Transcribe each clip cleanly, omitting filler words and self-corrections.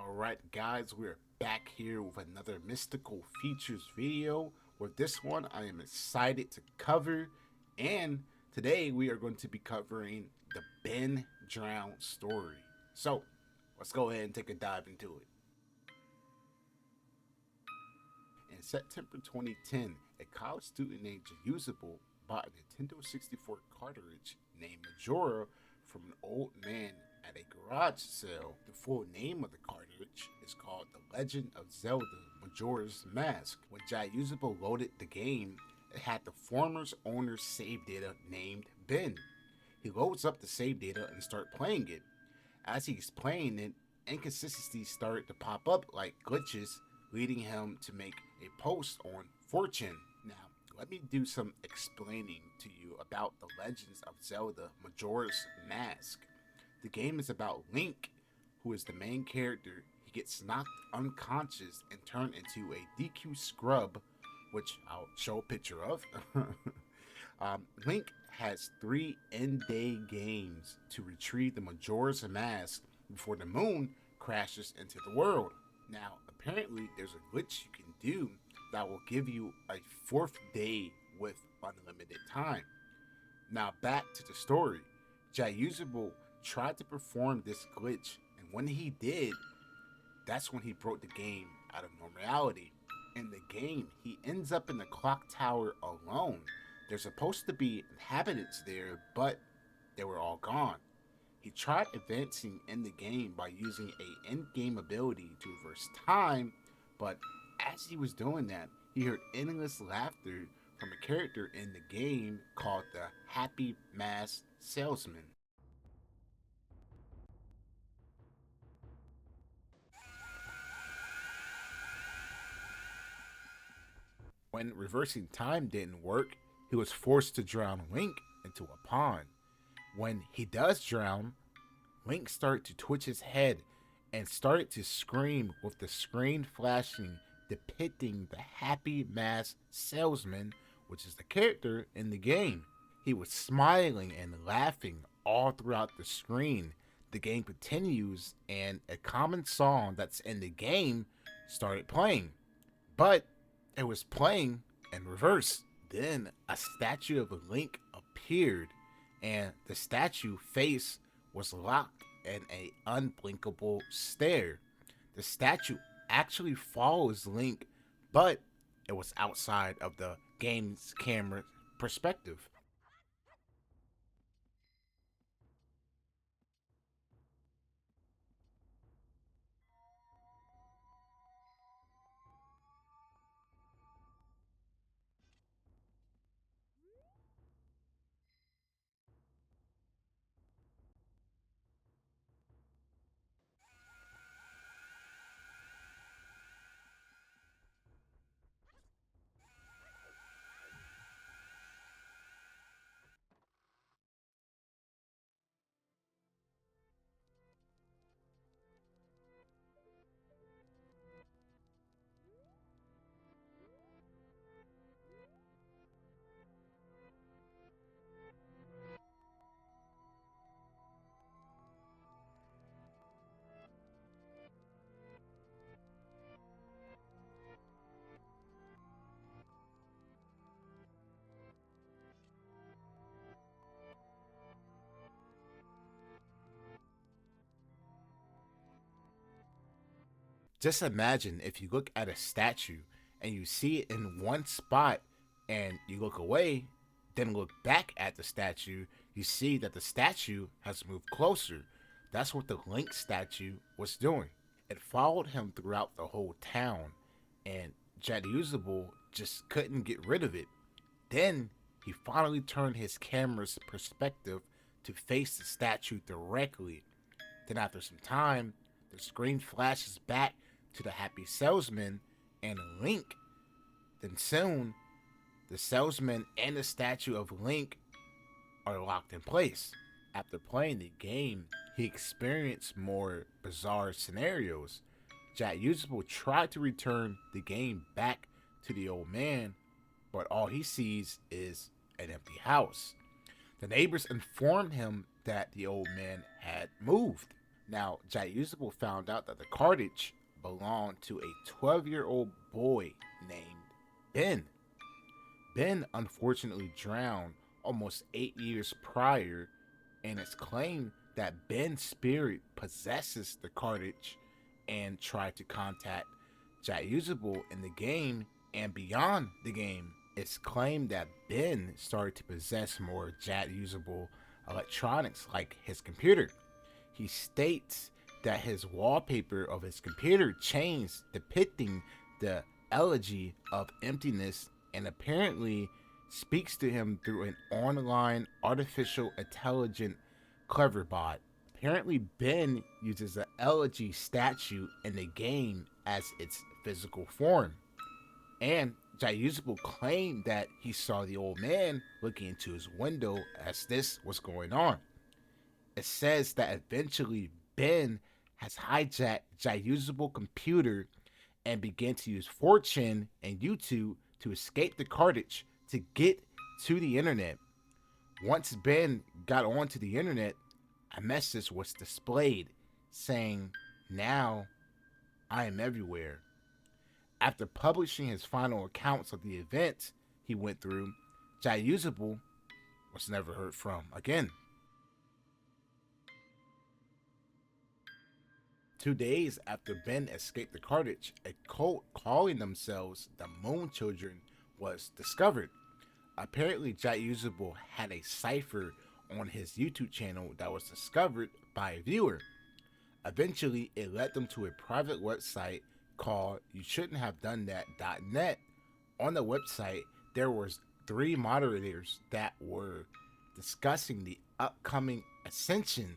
Alright guys, we're back here with another Mystical Features video. With this one, I am excited to cover, and today we are going to be covering the Ben Drowned story. So, let's go ahead and take a dive into it. In September 2010, a college student named Usable bought a Nintendo 64 cartridge named Majora from an old man at a garage sale. The full name of the cartridge is called The Legend of Zelda Majora's Mask. When Usable loaded the game, it had the former owner's save data named Ben. He loads up the save data and starts playing it. As he's playing it, inconsistencies started to pop up like glitches, leading him to make a post on 4chan. Now, let me do some explaining to you about The Legends of Zelda Majora's Mask. The game is about Link, who is the main character. He gets knocked unconscious and turned into a DQ scrub, which I'll show a picture of. Link has 3 end-day games to retrieve the Majora's Mask before the moon crashes into the world. Now, apparently, there's a glitch you can do that will give you a 4th day with unlimited time. Now, back to the story. Usable tried to perform this glitch, and when he did, that's when he broke the game out of normality. In the game, he ends up in the clock tower alone. There's supposed to be inhabitants there, but they were all gone. He tried advancing in the game by using a end-game ability to reverse time, but as he was doing that, he heard endless laughter from a character in the game called the Happy Mask Salesman. When reversing time didn't work, he was forced to drown Link into a pond. When he does drown, Link started to twitch his head and started to scream with the screen flashing depicting the Happy Mask Salesman, which is the character in the game. He was smiling and laughing all throughout the screen. The game continues and a common song that's in the game started playing. But it was playing in reverse. Then a statue of Link appeared, and the statue face was locked in an unblinkable stare. The statue actually follows Link, but it was outside of the game's camera perspective. Just imagine if you look at a statue and you see it in one spot and you look away, then look back at the statue, you see that the statue has moved closer. That's what the Link statue was doing. It followed him throughout the whole town, and Usable just couldn't get rid of it. Then he finally turned his camera's perspective to face the statue directly. Then, after some time, the screen flashes back to the Happy Salesman and Link. Then soon, the salesman and the statue of Link are locked in place. After playing the game, he experienced more bizarre scenarios. Usable tried to return the game back to the old man, but all he sees is an empty house. The neighbors informed him that the old man had moved, Now, Usable found out that the cartridge belonged to a 12-year-old boy named Ben. Ben unfortunately drowned almost 8 years prior, and it's claimed that Ben's spirit possesses the cartridge and tried to contact Usable in the game and beyond the game. It's claimed that Ben started to possess more Usable electronics like his computer. He states that his wallpaper of his computer changed, depicting the elegy of emptiness, and apparently speaks to him through an online artificial intelligent clever bot. Apparently, Ben uses the elegy statue in the game as its physical form. And Usable claimed that he saw the old man looking into his window as this was going on. It says that eventually Ben has hijacked Usable computer and began to use 4chan and YouTube to escape the cartridge to get to the internet. Once Ben got onto the internet, a message was displayed saying, "Now I am everywhere." After publishing his final accounts of the events he went through, Usable was never heard from again. 2 days after Ben escaped the cartridge, a cult calling themselves the Moon Children was discovered. Apparently, Usable had a cipher on his YouTube channel that was discovered by a viewer. Eventually, it led them to a private website called You Shouldn't Have Done That.net. On the website, there was 3 moderators that were discussing the upcoming ascension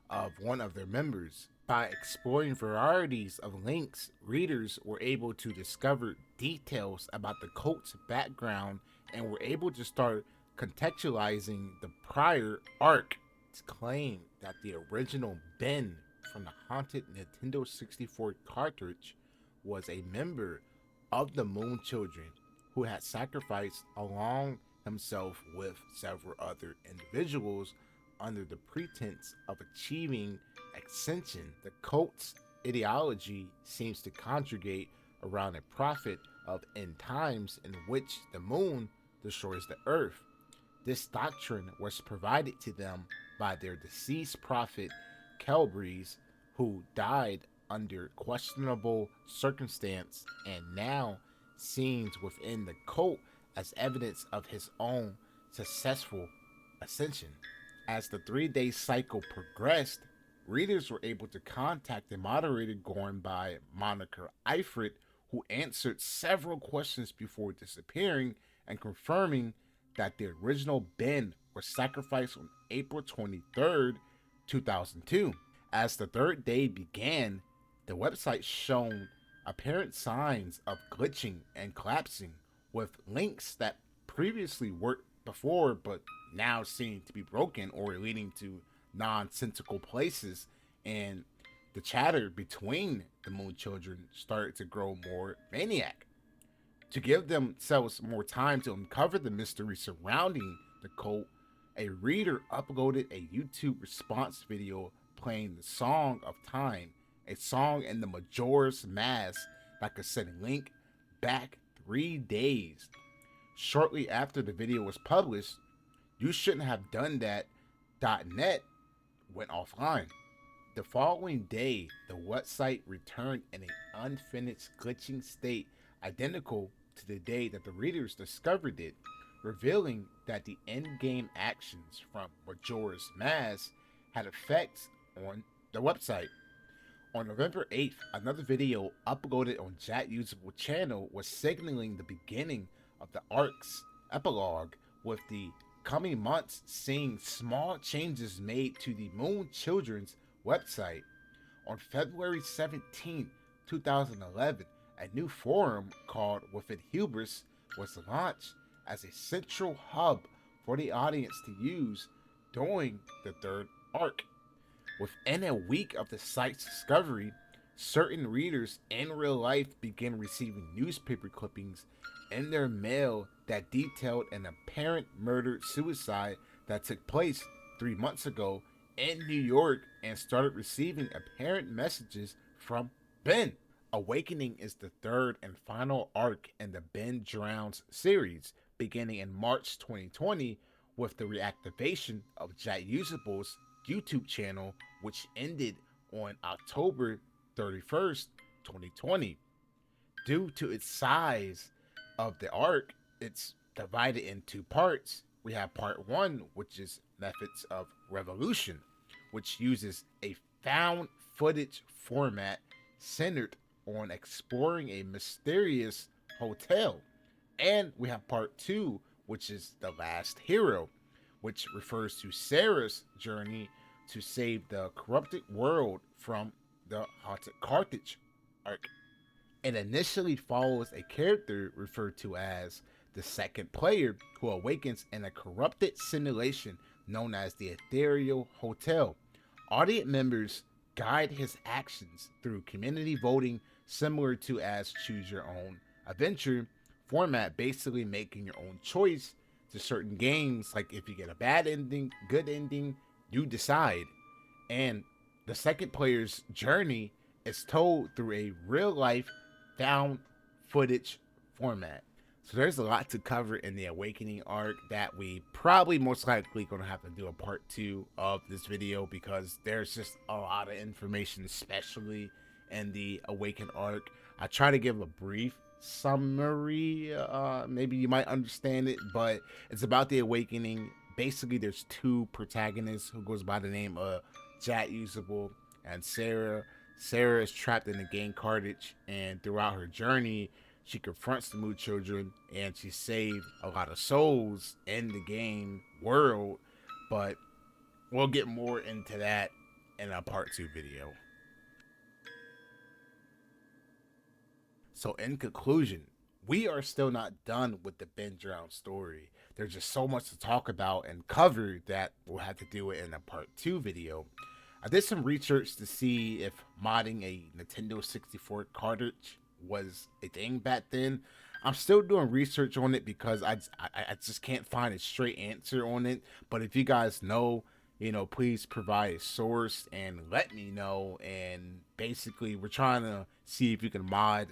of one of their members. By exploring varieties of links, readers were able to discover details about the cult's background and were able to start contextualizing the prior arc. It's claimed that the original Ben from the haunted Nintendo 64 cartridge was a member of the Moon Children who had sacrificed along himself with several other individuals under the pretense of achieving ascension. The cult's ideology seems to conjugate around a prophet of end times in which the moon destroys the earth. This doctrine was provided to them by their deceased prophet Kelbreeze, who died under questionable circumstance and now seen within the cult as evidence of his own successful ascension. As the 3-day cycle progressed, readers were able to contact the moderator going by moniker Ifrit, who answered several questions before disappearing and confirming that the original Ben was sacrificed on April 23rd, 2002. As the 3rd day began, the website showed apparent signs of glitching and collapsing, with links that previously worked before but now seem to be broken or leading to nonsensical places, and the chatter between the Moon Children started to grow more maniac. To give themselves more time to uncover the mystery surrounding the cult, a reader uploaded a YouTube response video playing the Song of Time, a song in the Majora's Mask that could send Link back 3 days. Shortly after the video was published, You Shouldn't Have Done That.net went offline. The following day, the website returned in an unfinished glitching state identical to the day that the readers discovered it, revealing that the end-game actions from Majora's Mask had effects on the website. On November 8th, another video uploaded on Usable channel was signaling the beginning of the arc's epilogue, with the coming months seeing small changes made to the Moon Children's website. On February 17, 2011, a new forum called Within Hubris was launched as a central hub for the audience to use during the 3rd arc. Within a week of the site's discovery, certain readers in real life began receiving newspaper clippings in their mail that detailed an apparent murder-suicide that took place 3 months ago in New York and started receiving apparent messages from Ben. Awakening is the third and final arc in the Ben Drowns series, beginning in March 2020 with the reactivation of Jet Usable's YouTube channel, which ended on October 31st, 2020. Due to its size of the arc, it's divided in two parts. We have part one, which is Methods of Revolution, which uses a found footage format centered on exploring a mysterious hotel. And we have part two, which is The Last Hero, which refers to Sarah's journey to save the corrupted world from the Haunted Carthage arc. It initially follows a character referred to as the second player who awakens in a corrupted simulation known as the Ethereal Hotel. Audience members guide his actions through community voting similar to as choose your own adventure format, basically making your own choice to certain games. Like if you get a bad ending, good ending, you decide. And the second player's journey is told through a real life found footage format. So there's a lot to cover in the Awakening arc that we probably most likely gonna have to do a part two of this video because there's just a lot of information, especially in the Awaken arc. I try to give a brief summary, maybe you might understand it, but it's about the Awakening. Basically, there's two protagonists who goes by the name of Jet Usable and Sarah. Sarah is trapped in the game Carthage, and throughout her journey, she confronts the Moon Children and she saved a lot of souls in the game world. But we'll get more into that in a part two video. So, in conclusion, we are still not done with the Ben Drown story. There's just so much to talk about and cover that we'll have to do it in a part two video. I did some research to see if modding a Nintendo 64 cartridge was a thing back then. I'm still doing research on it because I just can't find a straight answer on it. But if you guys know, please provide a source and let me know. And basically, we're trying to see if you can mod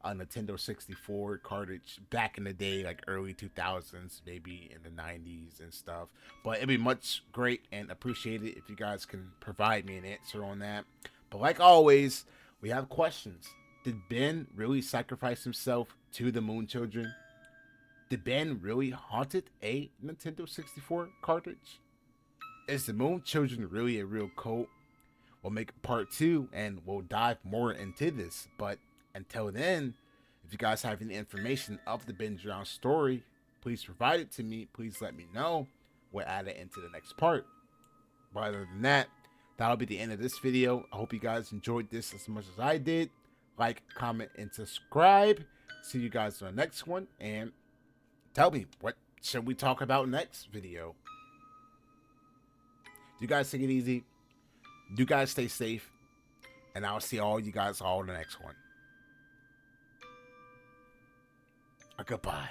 a Nintendo 64 cartridge back in the day, like early 2000s, maybe in the 90s and stuff. But it'd be much great and appreciated if you guys can provide me an answer on that. But like always, we have questions. Did Ben really sacrifice himself to the Moon Children? Did Ben really haunted a Nintendo 64 cartridge? Is the Moon Children really a real cult? We'll make part two and we'll dive more into this. But until then, if you guys have any information of the Ben Drown story, please provide it to me. Please let me know. We'll add it into the next part. But other than that, that'll be the end of this video. I hope you guys enjoyed this as much as I did. Like, comment, and subscribe. See you guys on the next one. And tell me, what should we talk about next video? You guys take it easy. You guys stay safe. And I'll see all you guys all in the next one. Goodbye.